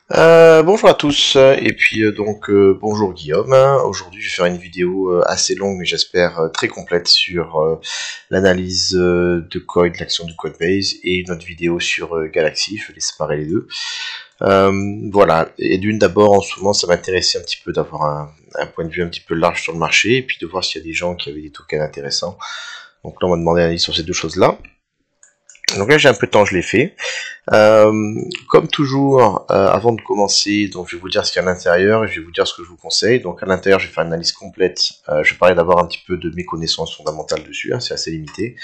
Bonjour à tous, et puis bonjour Guillaume. Aujourd'hui je vais faire une vidéo assez longue mais j'espère très complète sur l'analyse de l'action de Codebase et une autre vidéo sur Galaxy, je vais séparer les deux. Voilà, et d'une d'abord en ce moment ça m'intéressait un petit peu d'avoir un point de vue un petit peu large sur le marché et puis de voir s'il y a des gens qui avaient des tokens intéressants. Donc là on m'a demandé un avis sur ces deux choses là. Donc là j'ai un peu de temps, je l'ai fait. Euh, Comme toujours, avant de commencer, donc je vais vous dire ce qu'il y a à l'intérieur et je vais vous dire ce que je vous conseille. Donc à l'intérieur, je vais faire une analyse complète. Je vais parler d'avoir un petit peu de mes connaissances fondamentales dessus, hein, c'est assez limité.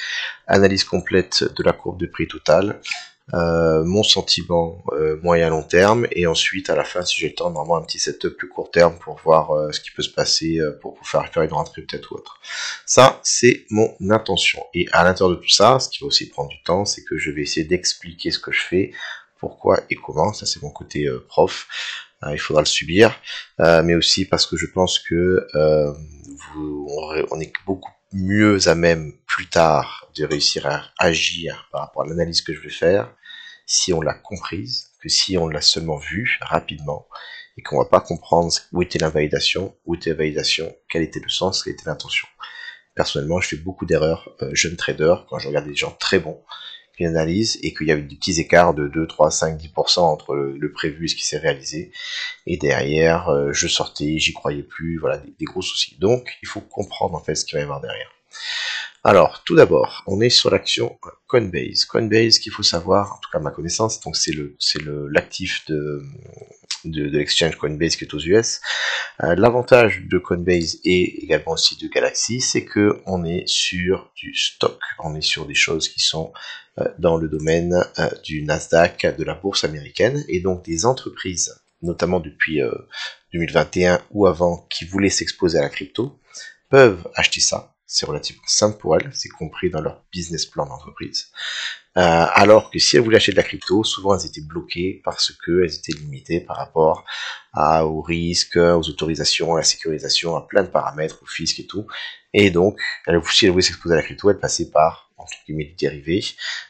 Analyse complète de la courbe de prix totale, mon sentiment moyen long terme, et ensuite à la fin, si j'ai le temps, normalement un petit setup plus court terme pour voir ce qui peut se passer pour faire une rentrée peut-être ou autre. Ça, c'est mon intention. Et à l'intérieur de tout ça, ce qui va aussi prendre du temps, c'est que je vais essayer d'expliquer ce que je fais, pourquoi et comment. Ça, c'est mon côté prof. Il faudra le subir, mais aussi parce que je pense que on est beaucoup mieux à même plus tard de réussir à agir par rapport à l'analyse que je vais faire si on l'a comprise que si on l'a seulement vue rapidement et qu'on va pas comprendre où était l'invalidation, où était la validation, quel était le sens, quelle était l'intention. Personnellement, je fais beaucoup d'erreurs jeune trader quand je regarde des gens très bons qui analysent et qu'il y a eu des petits écarts de 2, 3, 5, 10% entre le prévu et ce qui s'est réalisé. Et derrière, je sortais, j'y croyais plus, voilà, des gros soucis. Donc, il faut comprendre en fait ce qu'il va y avoir derrière. Alors, tout d'abord, on est sur l'action Coinbase. Coinbase, qu'il faut savoir, en tout cas à ma connaissance, donc l'actif de l'exchange Coinbase qui est aux US. L'avantage de Coinbase et également aussi de Galaxy, c'est que on est sur du stock, on est sur des choses qui sont dans le domaine du Nasdaq, de la bourse américaine, et donc des entreprises, notamment depuis 2021 ou avant, qui voulaient s'exposer à la crypto, peuvent acheter ça. C'est relativement simple pour elles, c'est compris dans leur business plan d'entreprise. Alors que si elles voulaient acheter de la crypto, souvent elles étaient bloquées parce qu'elles étaient limitées par rapport aux risques, aux autorisations, à la sécurisation, à plein de paramètres, au fisc et tout. Et donc, si elles voulaient s'exposer à la crypto, elles passaient par, entre guillemets, des dérivés,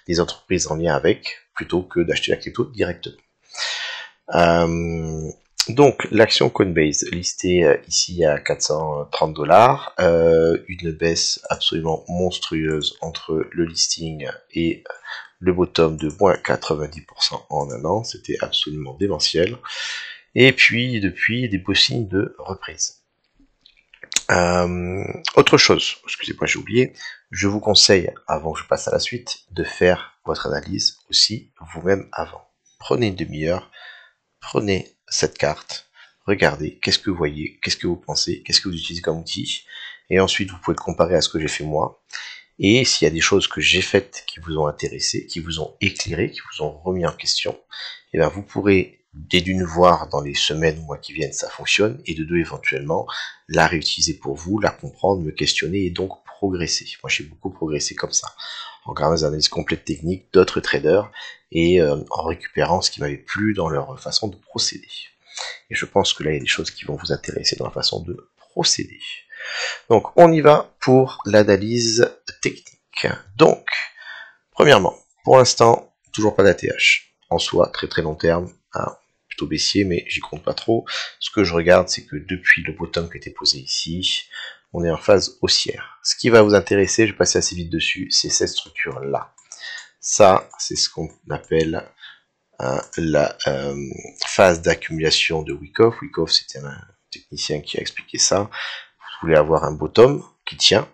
des entreprises en lien avec, plutôt que d'acheter la crypto directement. Donc l'action Coinbase listée ici à 430 $, une baisse absolument monstrueuse entre le listing et le bottom de moins 90% en un an, c'était absolument démentiel. Et puis depuis des beaux signes de reprise. Autre chose, excusez-moi j'ai oublié, je vous conseille, avant que je passe à la suite, de faire votre analyse aussi vous-même avant. Prenez une demi-heure, prenez cette carte, regardez, qu'est-ce que vous voyez, qu'est-ce que vous pensez, qu'est-ce que vous utilisez comme outil, et ensuite vous pouvez le comparer à ce que j'ai fait moi, et s'il y a des choses que j'ai faites qui vous ont intéressé, qui vous ont éclairé, qui vous ont remis en question, et bien vous pourrez dès d'une voir dans les semaines ou mois qui viennent ça fonctionne, et de deux éventuellement la réutiliser pour vous, la comprendre, me questionner et donc progresser. Moi j'ai beaucoup progressé comme ça, en regardant des analyses complètes techniques d'autres traders et en récupérant ce qui m'avait plu dans leur façon de procéder. Et je pense que là il y a des choses qui vont vous intéresser dans la façon de procéder. Donc on y va pour l'analyse technique. Donc, premièrement, pour l'instant, toujours pas d'ATH. En soi, très très long terme, hein, plutôt baissier, mais j'y compte pas trop. Ce que je regarde, c'est que depuis le bottom qui a été posé ici, on est en phase haussière. Ce qui va vous intéresser, je vais passer assez vite dessus, c'est cette structure-là. Ça, c'est ce qu'on appelle la phase d'accumulation de Wyckoff. Wyckoff, c'était un technicien qui a expliqué ça. Vous voulez avoir un bottom qui tient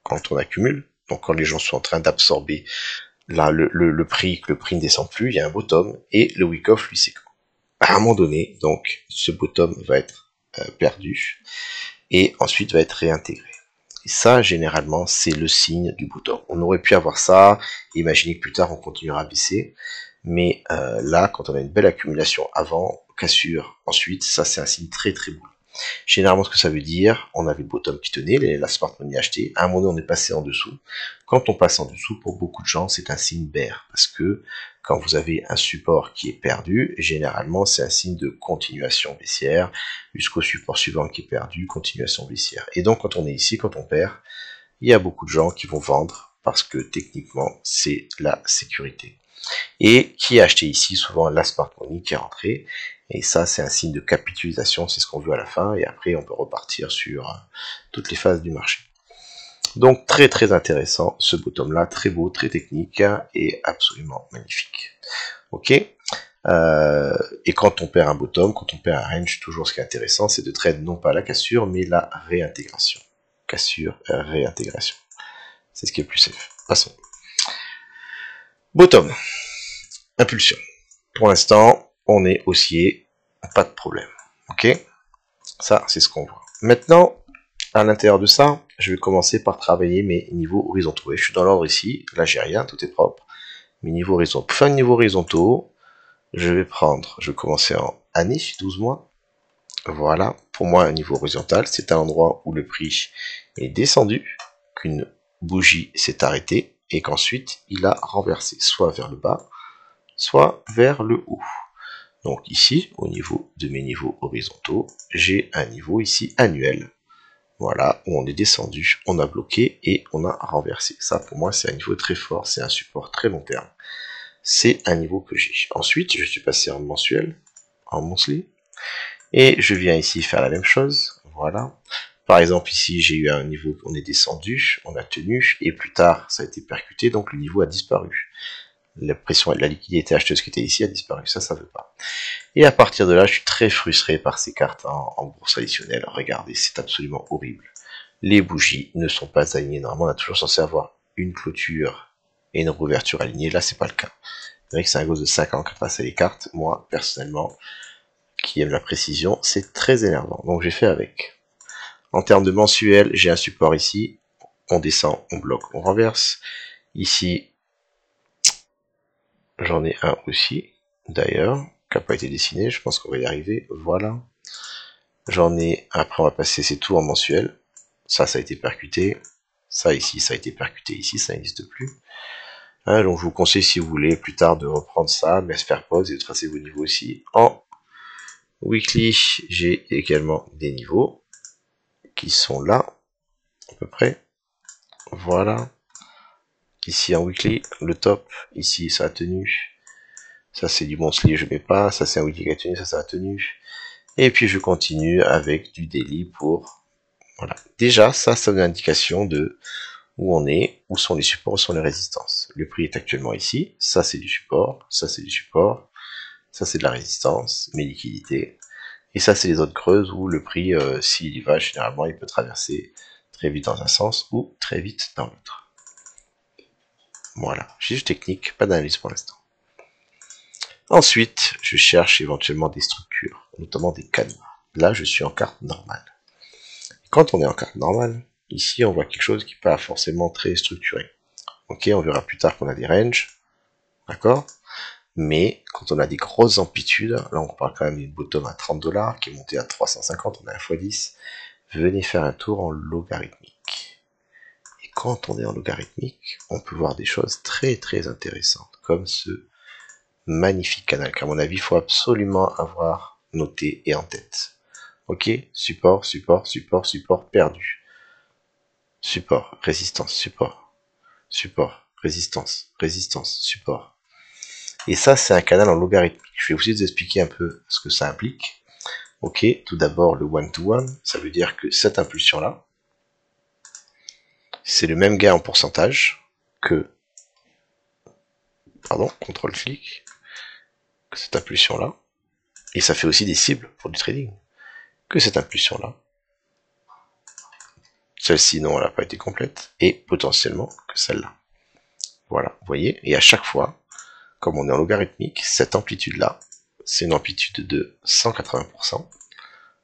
quand on accumule, donc quand les gens sont en train d'absorber le prix, que le prix ne descend plus, il y a un bottom, et le wick-off, lui, c'est à un moment donné, donc ce bottom va être perdu, et ensuite va être réintégré. Et ça, généralement, c'est le signe du bottom. On aurait pu avoir ça, imaginer que plus tard on continuera à baisser, mais là, quand on a une belle accumulation avant, cassure, ensuite, ça c'est un signe très très beau. Généralement, ce que ça veut dire, on avait le bottom qui tenait, la smart money achetée, à un moment donné, on est passé en dessous. Quand on passe en dessous, pour beaucoup de gens, c'est un signe bear, parce que quand vous avez un support qui est perdu, généralement, c'est un signe de continuation baissière, jusqu'au support suivant qui est perdu, continuation baissière. Et donc, quand on est ici, quand on perd, il y a beaucoup de gens qui vont vendre, parce que techniquement, c'est la sécurité. et qui a acheté ici souvent la smart money qui est rentrée, et ça c'est un signe de capitalisation, c'est ce qu'on veut à la fin, et après on peut repartir sur toutes les phases du marché. Donc très très intéressant ce bottom là, très beau, très technique et absolument magnifique. Ok. Et quand on perd un bottom, quand on perd un range, toujours ce qui est intéressant, c'est de trade non pas la cassure, mais la réintégration. Cassure, réintégration. C'est ce qui est le plus safe. Passons. Bottom. Impulsion. Pour l'instant, on est haussier, pas de problème. Ok. Ça, c'est ce qu'on voit. Maintenant, à l'intérieur de ça, je vais commencer par travailler mes niveaux horizontaux. Et je suis dans l'ordre ici. Là, j'ai rien, tout est propre. Mes niveaux horizontaux. Pour faire les niveaux horizontaux, je vais commencer en année, 12 mois. Voilà, pour moi, un niveau horizontal, c'est un endroit où le prix est descendu, qu'une bougie s'est arrêtée, et qu'ensuite, il a renversé, soit vers le bas, soit vers le haut. Donc ici, au niveau de mes niveaux horizontaux, j'ai un niveau ici annuel. Voilà, où on est descendu, on a bloqué et on a renversé. Ça, pour moi, c'est un niveau très fort, c'est un support très long terme. C'est un niveau que j'ai. Ensuite, je suis passé en mensuel, en monthly, et je viens ici faire la même chose. Voilà. Par exemple, ici, j'ai eu un niveau, on est descendu, on a tenu, et plus tard, ça a été percuté, donc le niveau a disparu. La pression et la liquidité acheteuse qui était ici a disparu, ça veut pas. Et à partir de là, je suis très frustré par ces cartes en bourse additionnelle. Regardez, c'est absolument horrible. Les bougies ne sont pas alignées. Normalement, on est toujours censé avoir une clôture et une rouverture alignée. Là, c'est pas le cas. C'est vrai que c'est un gosse de 5 ans qui a passé les cartes. Moi, personnellement, qui aime la précision, c'est très énervant. Donc, j'ai fait avec. En termes de mensuel, j'ai un support ici. On descend, on bloque, on renverse. Ici, j'en ai un aussi, d'ailleurs, qui n'a pas été dessiné. Je pense qu'on va y arriver. Voilà. J'en ai, après on va passer ces tours en mensuel. Ça a été percuté. Ça ici, ça a été percuté ici, ça n'existe plus. Hein, donc je vous conseille, si vous voulez, plus tard de reprendre ça, mais se faire pause et de tracer vos niveaux aussi. En weekly, j'ai également des niveaux qui sont là, à peu près. Voilà. Ici en weekly, le top, ici ça a tenu. Ça c'est du monthly, je mets pas. Ça c'est un weekly qui a tenu, ça a tenu. Et puis je continue avec du daily pour... Voilà. Déjà, ça donne une indication de où on est, où sont les supports, où sont les résistances. Le prix est actuellement ici, ça c'est du support, ça c'est du support, ça c'est de la résistance, mes liquidités, et ça c'est les zones creuses où le prix, s'il y va, généralement il peut traverser très vite dans un sens ou très vite dans l'autre. Voilà, juste technique, pas d'analyse pour l'instant. Ensuite, je cherche éventuellement des structures, notamment des canaux. Là, je suis en carte normale. Quand on est en carte normale, ici on voit quelque chose qui n'est pas forcément très structuré. Ok, on verra plus tard qu'on a des ranges, d'accord? Mais quand on a des grosses amplitudes, là on parle quand même d'une bottom à 30 $, qui est montée à 350, on a un x10, venez faire un tour en logarithmique. Et quand on est en logarithmique, on peut voir des choses très très intéressantes, comme ce magnifique canal, qu'à mon avis, il faut absolument avoir noté et en tête. Ok, support, support, support, support, perdu. Support, résistance, support, support, résistance, résistance, support. Et ça, c'est un canal en logarithmique. Je vais aussi vous expliquer un peu ce que ça implique. Ok, tout d'abord le one-to-one, ça veut dire que cette impulsion-là, c'est le même gain en pourcentage que, pardon, contrôle-clic, que cette impulsion-là. Et ça fait aussi des cibles pour du trading. Que cette impulsion-là. Celle-ci, non, elle n'a pas été complète. Et potentiellement que celle-là. Voilà, vous voyez. Et à chaque fois, comme on est en logarithmique, cette amplitude-là, c'est une amplitude de 180%.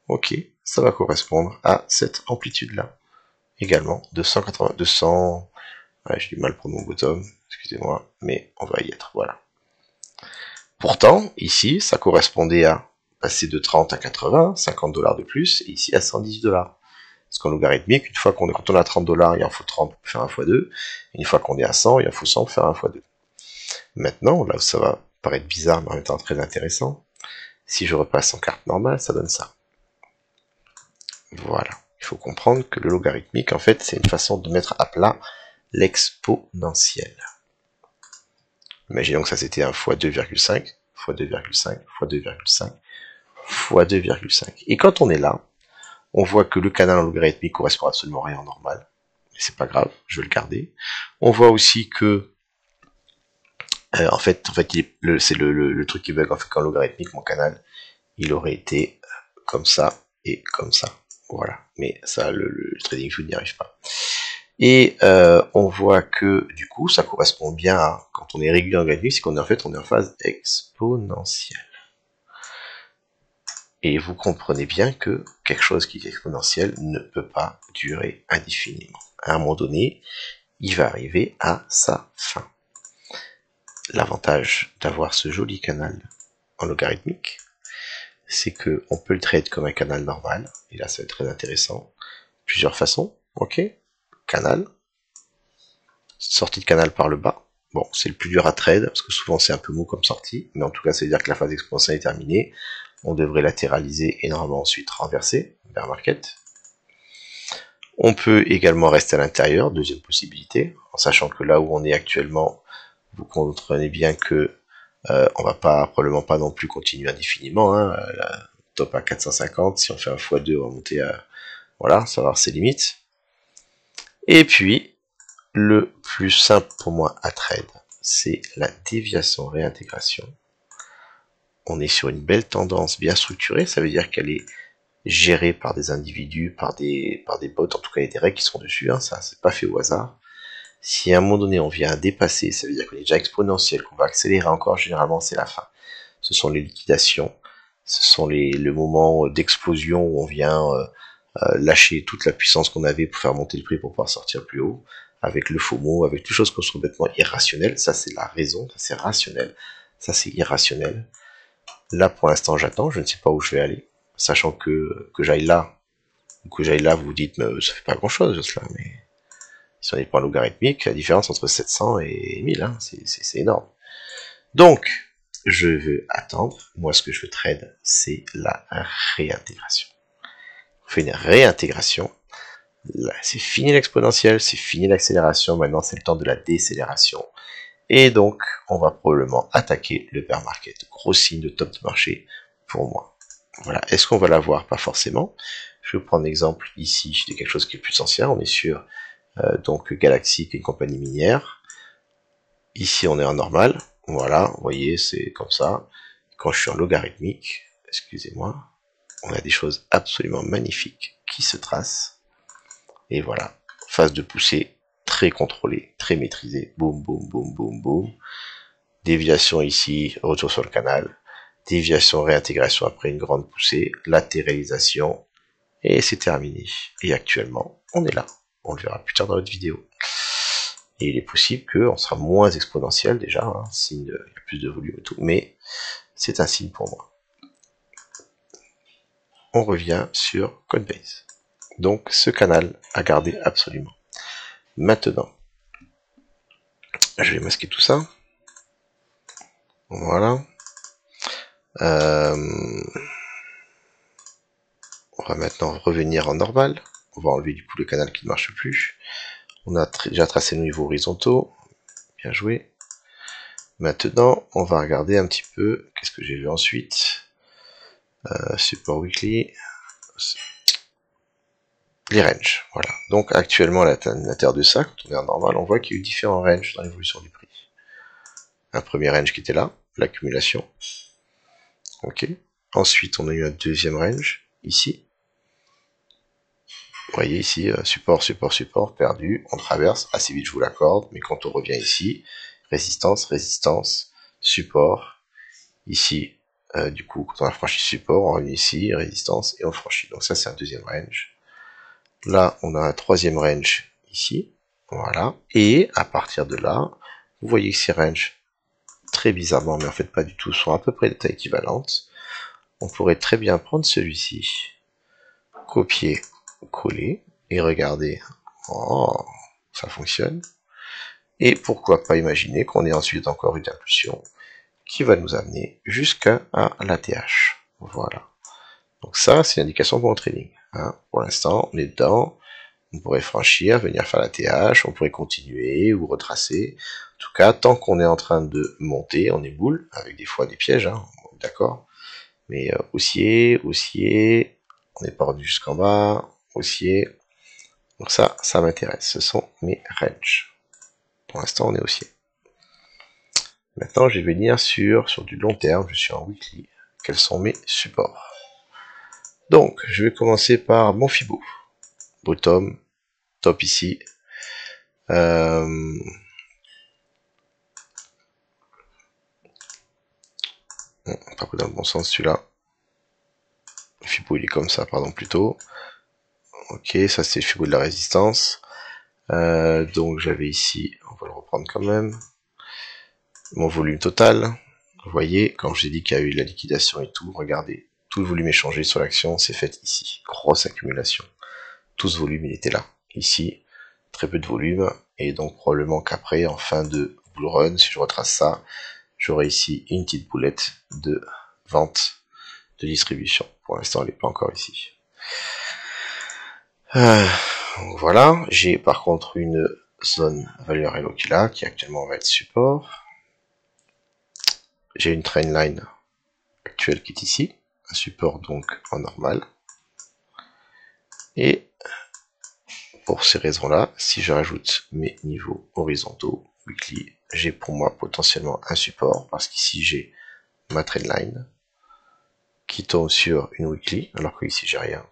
Ok, ça va correspondre à cette amplitude-là. Également de 180, 200... Ouais, j'ai du mal pour mon bottom, excusez-moi, mais on va y être, voilà. Pourtant, ici, ça correspondait à passer de 30 à 80, 50 $ de plus, et ici à 118 $. Parce qu'en logarithmique, une fois qu'on est, quand on a 30 $, il en faut 30 pour faire un x2, une fois qu'on est à 100, il en faut 100 pour faire un x2. Maintenant, là où ça va paraître bizarre, mais en même temps très intéressant, si je repasse en carte normale, ça donne ça. Voilà. Il faut comprendre que le logarithmique, en fait, c'est une façon de mettre à plat l'exponentiel. Imaginons que ça c'était un fois 2,5, fois 2,5, fois 2,5, fois 2,5. Et quand on est là, on voit que le canal en logarithmique correspond absolument à rien en normal. Mais c'est pas grave, je vais le garder. On voit aussi que en fait c'est le truc qui bug. En fait, qu'en logarithmique, mon canal, il aurait été comme ça et comme ça. Voilà. Mais ça, le trading view n'y arrive pas. Et on voit que du coup, ça correspond bien à, quand on est régulier en logarithmique, c'est qu'on est en fait on est en phase exponentielle. Et vous comprenez bien que quelque chose qui est exponentiel ne peut pas durer indéfiniment. À un moment donné, il va arriver à sa fin. L'avantage d'avoir ce joli canal en logarithmique, c'est que on peut le trade comme un canal normal, et là ça va être très intéressant. Plusieurs façons, ok. Canal, sortie de canal par le bas. Bon, c'est le plus dur à trade, parce que souvent c'est un peu mou comme sortie, mais en tout cas ça veut dire que la phase exponentielle est terminée. On devrait latéraliser et normalement ensuite renverser, bear market. On peut également rester à l'intérieur, deuxième possibilité, en sachant que là où on est actuellement, vous comprenez bien que on va probablement pas non plus continuer indéfiniment, hein, la top à 450, si on fait un x2, on va monter à, voilà, ça va avoir ses limites. Et puis, le plus simple pour moi à trade, c'est la déviation réintégration. On est sur une belle tendance bien structurée, ça veut dire qu'elle est gérée par des individus, par des bots, en tout cas il y a des règles qui sont dessus, hein, ça c'est pas fait au hasard. Si à un moment donné on vient à dépasser, ça veut dire qu'on est déjà exponentiel, qu'on va accélérer encore, généralement c'est la fin. Ce sont les liquidations, ce sont le moment d'explosion où on vient lâcher toute la puissance qu'on avait pour faire monter le prix pour pouvoir sortir plus haut, avec le FOMO, avec toutes choses qui sont complètement irrationnelles. Ça c'est la raison, ça c'est rationnel, ça c'est irrationnel. Là pour l'instant j'attends, je ne sais pas où je vais aller, sachant que j'aille là, ou que j'aille là, vous vous dites, mais ça fait pas grand chose cela, mais si on est pas logarithmique, la différence entre 700 et 1000, hein, c'est énorme. Donc, je veux attendre. Moi, ce que je veux trade, c'est la réintégration. On fait une réintégration. Là, c'est fini l'exponentielle, c'est fini l'accélération. Maintenant, c'est le temps de la décélération. Et donc, on va probablement attaquer le bear market. Gros signe de top de marché pour moi. Voilà. Est-ce qu'on va l'avoir? Pas forcément. Je vais prendre l'exemple ici de quelque chose qui est plus ancien. On est sur donc Galaxy, qui est une compagnie minière. Ici, on est en normal. Voilà, vous voyez, c'est comme ça. Quand je suis en logarithmique, excusez-moi, on a des choses absolument magnifiques qui se tracent. Et voilà, phase de poussée très contrôlée, très maîtrisée. Boum, boum, boum, boum, boum. Déviation ici, retour sur le canal. Déviation, réintégration après une grande poussée. Latéralisation. Et c'est terminé. Et actuellement, on est là. On le verra plus tard dans notre vidéo. Et il est possible qu'on sera moins exponentiel déjà, hein, signe il y a plus de volume et tout, mais c'est un signe pour moi. On revient sur Coinbase. Donc ce canal à garder absolument. Maintenant, je vais masquer tout ça. Voilà. On va maintenant revenir en normal. On va enlever du coup le canal qui ne marche plus. On a déjà tracé nos niveaux horizontaux. Bien joué. Maintenant, on va regarder un petit peu. Qu'est-ce que j'ai vu ensuite? Support weekly. Les ranges, voilà. Donc actuellement, à l'intérieur de ça, quand on est en normal, on voit qu'il y a eu différents ranges dans l'évolution du prix. Un premier range qui était là, l'accumulation. Ok. Ensuite, on a eu un deuxième range, ici. Vous voyez ici, support, support, support, perdu. On traverse, assez vite je vous l'accorde, mais quand on revient ici, résistance, résistance, support. Ici, du coup, quand on a franchi support, on revient ici, résistance, et on franchit. Donc ça, c'est un deuxième range. Là, on a un troisième range ici. Voilà. Et à partir de là, vous voyez que ces ranges, très bizarrement, mais en fait pas du tout, sont à peu près de taille équivalente. On pourrait très bien prendre celui-ci, copier, coller, et regarder. Oh, ça fonctionne. Et pourquoi pas imaginer qu'on ait ensuite encore une impulsion qui va nous amener jusqu'à l'ATH. Voilà. Donc ça, c'est l'indication pour le trading. Hein. Pour l'instant, on est dedans. On pourrait franchir, venir faire la TH, on pourrait continuer ou retracer. En tout cas, tant qu'on est en train de monter, on est boule, avec des fois des pièges, hein, d'accord. Mais haussier, haussier, on n'est pas revenu jusqu'en bas, haussier. Donc ça m'intéresse. Ce sont mes ranges. Pour l'instant, on est haussier. Maintenant, je vais venir sur du long terme. Je suis en weekly. Quels sont mes supports? Donc, je vais commencer par mon Fibo. Bottom, top ici. Pas dans le bon sens celui-là. Fibo il est comme ça, pardon, plutôt. Ok, ça c'est le Fibo de la résistance. Donc j'avais ici, on va le reprendre quand même, mon volume total. Vous voyez, quand je vous ai dit qu'il y a eu la liquidation et tout, regardez, tout le volume échangé sur l'action, c'est fait ici. Grosse accumulation. Tout ce volume, il était là. Ici, très peu de volume, et donc probablement qu'après, en fin de bull run, si je retrace ça, j'aurai ici une petite boulette de vente, de distribution. Pour l'instant, elle n'est pas encore ici. Voilà, j'ai par contre une zone valeur Hello qui est là, qui actuellement va être support. J'ai une trendline actuelle qui est ici, un support donc en normal. Et pour ces raisons-là, si je rajoute mes niveaux horizontaux, weekly, j'ai pour moi potentiellement un support, parce qu'ici j'ai ma trendline qui tombe sur une weekly, alors que ici j'ai rien,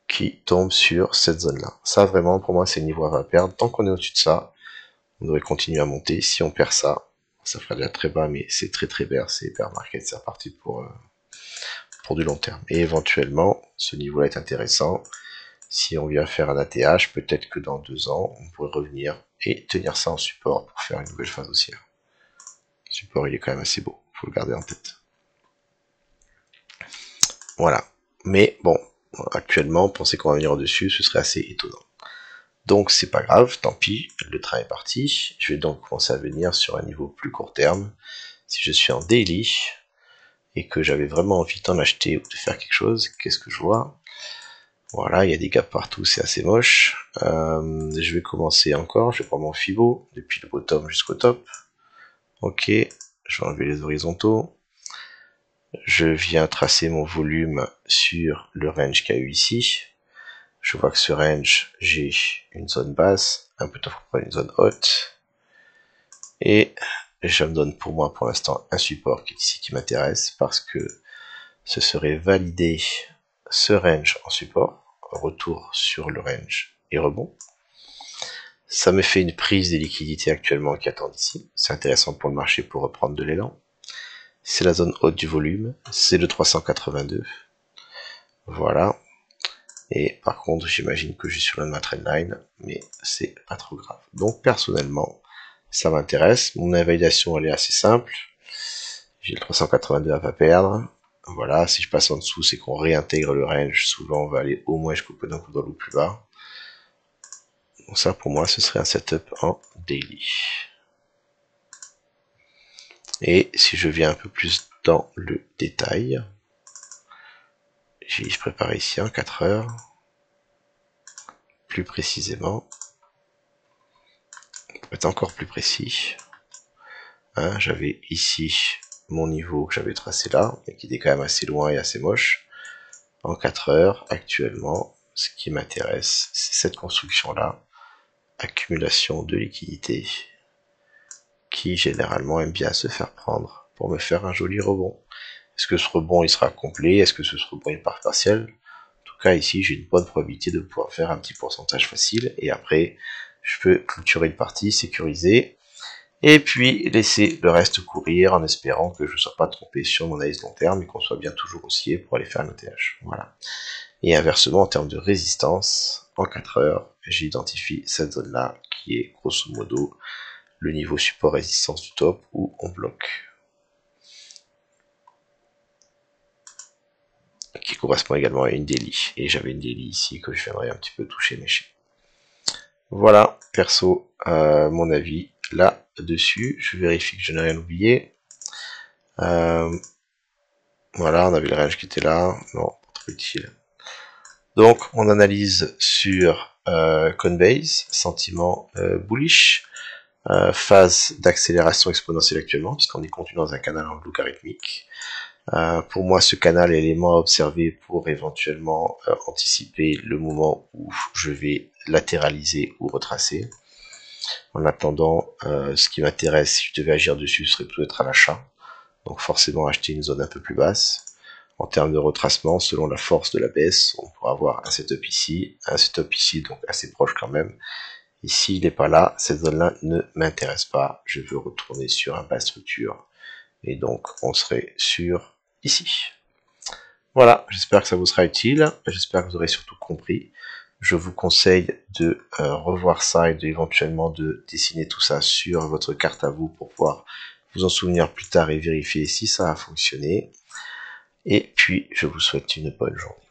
qui tombe sur cette zone-là. Ça vraiment pour moi c'est le niveau à pas perdre. Tant qu'on est au-dessus de ça, on devrait continuer à monter. Si on perd ça, ça fera déjà très bas, mais c'est très bear, c'est bear market, c'est reparti pour du long terme. Et éventuellement, ce niveau-là est intéressant. Si on vient faire un ATH, peut-être que dans 2 ans, on pourrait revenir et tenir ça en support pour faire une nouvelle phase haussière. Le support, il est quand même assez beau, faut le garder en tête. Voilà. Mais bon, actuellement, penser qu'on va venir au-dessus, ce serait assez étonnant. Donc c'est pas grave, tant pis, le train est parti. Je vais donc commencer à venir sur un niveau plus court terme. Si je suis en daily et que j'avais vraiment envie d'en acheter ou de faire quelque chose, qu'est-ce que je vois? Voilà, il y a des gaps partout, c'est assez moche. Je vais commencer encore, je vais prendre mon Fibo, depuis le bottom jusqu'au top. Ok, je vais enlever les horizontaux. Je viens tracer mon volume sur le range qu'il y a eu ici. Je vois que ce range, j'ai une zone basse, un peu pour une zone haute. Et je me donne pour moi pour l'instant un support qui est ici qui m'intéresse parce que ce serait valider ce range en support, retour sur le range et rebond. Ça me fait une prise des liquidités actuellement qui attendent ici. C'est intéressant pour le marché pour reprendre de l'élan. C'est la zone haute du volume, c'est le 382. Voilà. Et par contre, j'imagine que je suis sur ma trendline, mais c'est pas trop grave. Donc personnellement, ça m'intéresse. Mon invalidation, elle est assez simple. J'ai le 382 à pas perdre. Voilà, si je passe en dessous, c'est qu'on réintègre le range. Souvent, on va aller au moins jusqu'au d'un coup dans le plus bas. Donc ça, pour moi, ce serait un setup en daily. Et si je viens un peu plus dans le détail, je prépare ici en 4 heures. Plus précisément, pour être encore plus précis, hein, j'avais ici mon niveau que j'avais tracé là, mais qui était quand même assez loin et assez moche. En 4 heures, actuellement, ce qui m'intéresse, c'est cette construction-là, accumulation de liquidités, qui généralement aime bien se faire prendre pour me faire un joli rebond. Est-ce que ce rebond il sera complet? Est-ce que ce rebond est partiel? En tout cas, ici, j'ai une bonne probabilité de pouvoir faire un petit pourcentage facile, et après, je peux clôturer une partie, sécuriser, et puis laisser le reste courir en espérant que je ne sois pas trompé sur mon analyse long terme et qu'on soit bien toujours haussier pour aller faire un ETH. Voilà. Et inversement, en termes de résistance, en 4 heures, j'identifie cette zone-là qui est grosso modo le niveau support résistance du top où on bloque. Qui correspond également à une daily. Et j'avais une daily ici que je viendrai un petit peu toucher, mécher. Voilà, perso, mon avis là-dessus. Je vérifie que je n'ai rien oublié. Voilà, on avait le range qui était là. Non, pas trop utile. Donc on analyse sur Coinbase, sentiment bullish, phase d'accélération exponentielle actuellement, puisqu'on est contenu dans un canal en logarithmique. Pour moi, ce canal est l'élément à observer pour éventuellement anticiper le moment où je vais latéraliser ou retracer. En attendant, ce qui m'intéresse, si je devais agir dessus, serait peut-être à l'achat. Donc forcément acheter une zone un peu plus basse. En termes de retracement, selon la force de la baisse, on pourra avoir un setup ici, donc assez proche quand même. Et s'il n'est pas là, cette zone-là ne m'intéresse pas. Je veux retourner sur un bas structure. Et donc, on serait sur ici. Voilà, j'espère que ça vous sera utile. J'espère que vous aurez surtout compris. Je vous conseille de revoir ça et éventuellement de dessiner tout ça sur votre carte à vous pour pouvoir vous en souvenir plus tard et vérifier si ça a fonctionné. Et puis, je vous souhaite une bonne journée.